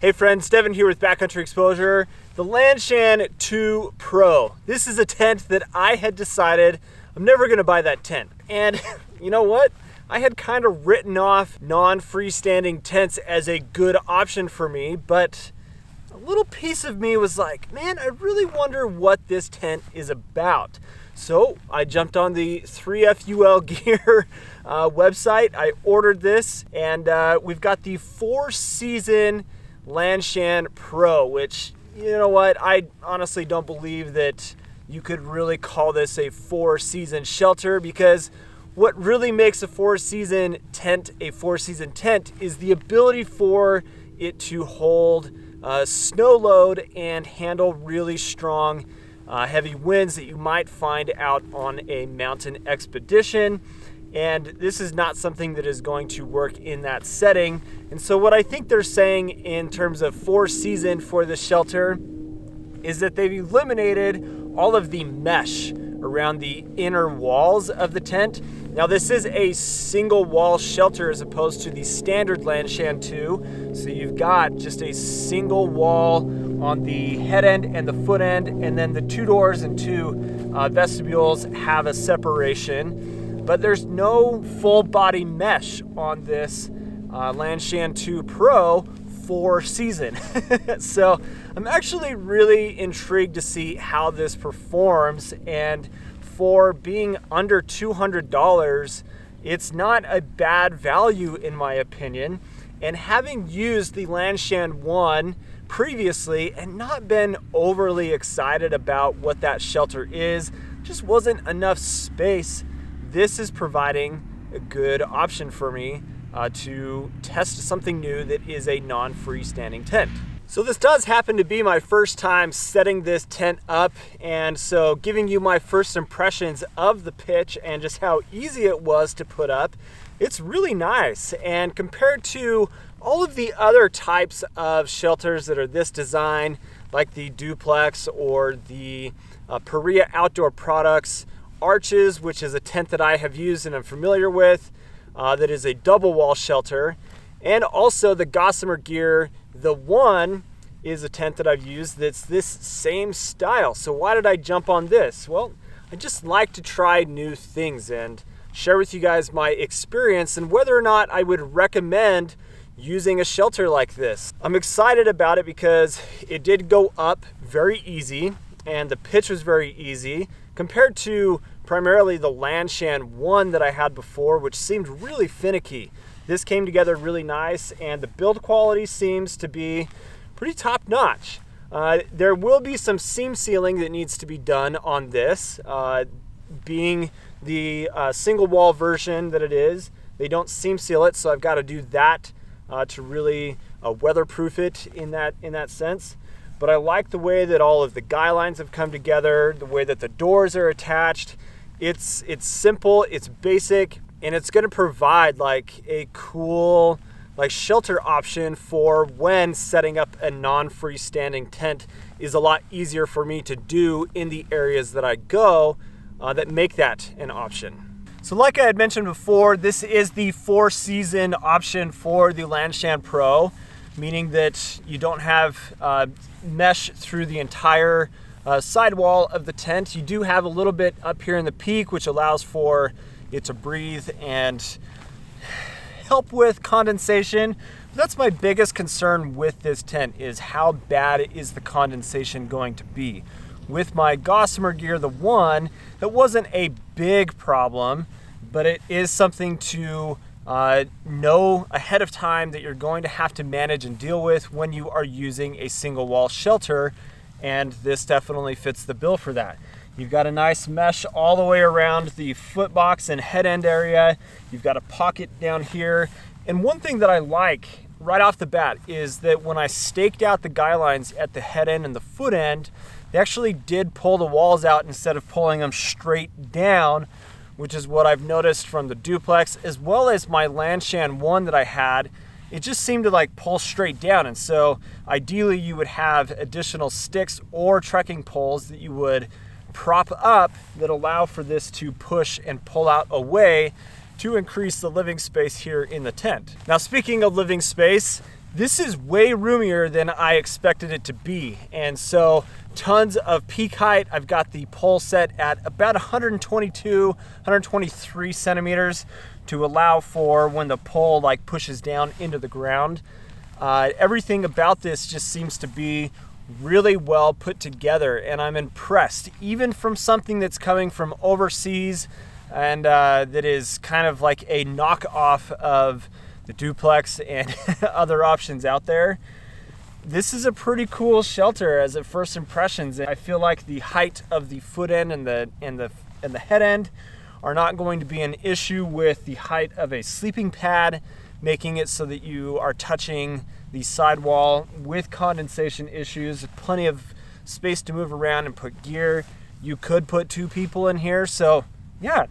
Hey friends, Devin here with Backcountry Exposure. The Lanshan 2 Pro. This is a tent that I had decided I'm never gonna buy that tent. And you know what? I had kind of written off non-freestanding tents as a good option for me, but a little piece of me was like, man, I really wonder what this tent is about. So I jumped on the 3FUL Gear website. I ordered this, and we've got the 4-season Lanshan Pro, which, you know what, I honestly don't believe that you could really call this a 4-season shelter, because what really makes a 4-season tent a 4-season tent is the ability for it to hold snow load and handle really strong heavy winds that you might find out on a mountain expedition. And this is not something that is going to work in that setting. And so what I think they're saying in terms of 4-season for the shelter is that they've eliminated all of the mesh around the inner walls of the tent. Now this is a single wall shelter as opposed to the standard Lanshan 2. So you've got just a single wall on the head end and the foot end, and then the 2 doors and 2 vestibules have a separation. But there's no full body mesh on this Lanshan 2 Pro 4-season. So I'm actually really intrigued to see how this performs, and for being under $200, it's not a bad value in my opinion. And having used the Lanshan 1 previously and not been overly excited about what that shelter is, just wasn't enough space, this is providing a good option for me to test something new that is a non-freestanding tent. So this does happen to be my first time setting this tent up, and so giving you my first impressions of the pitch and just how easy it was to put up, it's really nice. And compared to all of the other types of shelters that are this design, like the Duplex or the Perea Outdoor Products Arches, which is a tent that I have used and I'm familiar with, that is a double wall shelter, and also the Gossamer Gear, the 1 is a tent that I've used that's this same style. So why did I jump on this? Well, I just like to try new things and share with you guys my experience and whether or not I would recommend using a shelter like this. I'm excited about it because it did go up very easy and the pitch was very easy compared to primarily the Lanshan 1 that I had before, which seemed really finicky. This came together really nice, and the build quality seems to be pretty top-notch. There will be some seam sealing that needs to be done on this. Being the single wall version that it is, they don't seam seal it, so I've got to do that to really weatherproof it in that sense. But I like the way that all of the guy lines have come together, the way that the doors are attached. It's simple, it's basic, and it's gonna provide like a cool shelter option for when setting up a non-freestanding tent is a lot easier for me to do in the areas that I go that make that an option. So like I had mentioned before, this is the 4-season option for the Lanshan Pro, meaning that you don't have mesh through the entire sidewall of the tent. You do have a little bit up here in the peak, which allows for it to breathe and help with condensation. That's my biggest concern with this tent, is how bad is the condensation going to be. With my Gossamer Gear, the 1, that wasn't a big problem, but it is something to know ahead of time that you're going to have to manage and deal with when you are using a single wall shelter, and this definitely fits the bill for that. You've got a nice mesh all the way around the foot box and head end area. You've got a pocket down here. And one thing that I like right off the bat is that when I staked out the guy lines at the head end and the foot end, they actually did pull the walls out instead of pulling them straight down, which is what I've noticed from the Duplex, as well as my Lanshan 1 that I had. It just seemed to like pull straight down, and so ideally you would have additional sticks or trekking poles that you would prop up that allow for this to push and pull out away to increase the living space here in the tent. Now, speaking of living space, This is way roomier than I expected it to be. And so tons of peak height. I've got the pole set at about 122, 123 centimeters to allow for when the pole like pushes down into the ground. Everything about this just seems to be really well put together, and I'm impressed, even from something that's coming from overseas and that is kind of like a knockoff of the duplex and other options out there. This is a pretty cool shelter as at first impressions. I feel like the height of the foot end and the head end are not going to be an issue with the height of a sleeping pad, making it so that you are touching the sidewall with condensation issues. Plenty of space to move around and put gear. You could put 2 people in here. So yeah,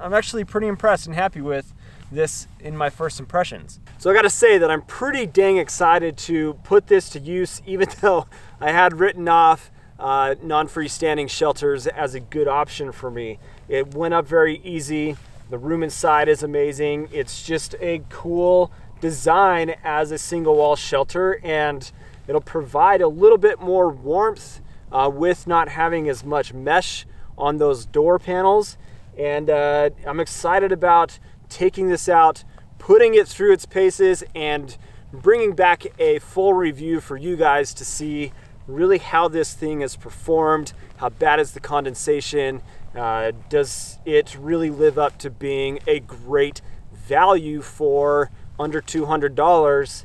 I'm actually pretty impressed and happy with this in my first impressions. So I gotta say that I'm pretty dang excited to put this to use, even though I had written off non-freestanding shelters as a good option for me. It went up very easy. The room inside is amazing. It's just a cool design as a single wall shelter, and it'll provide a little bit more warmth with not having as much mesh on those door panels. And I'm excited about taking this out, putting it through its paces, and bringing back a full review for you guys to see really how this thing has performed. How bad is the condensation? Does it really live up to being a great value for under $200?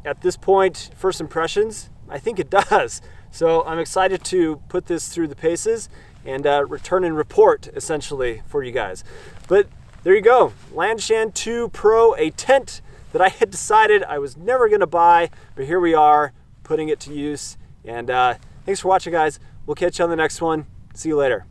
At this point, first impressions, I think it does. So I'm excited to put this through the paces and return and report essentially for you guys. But there you go, Lanshan 2 Pro, a tent that I had decided I was never gonna buy, but here we are putting it to use. And thanks for watching, guys. We'll catch you on the next one. See you later.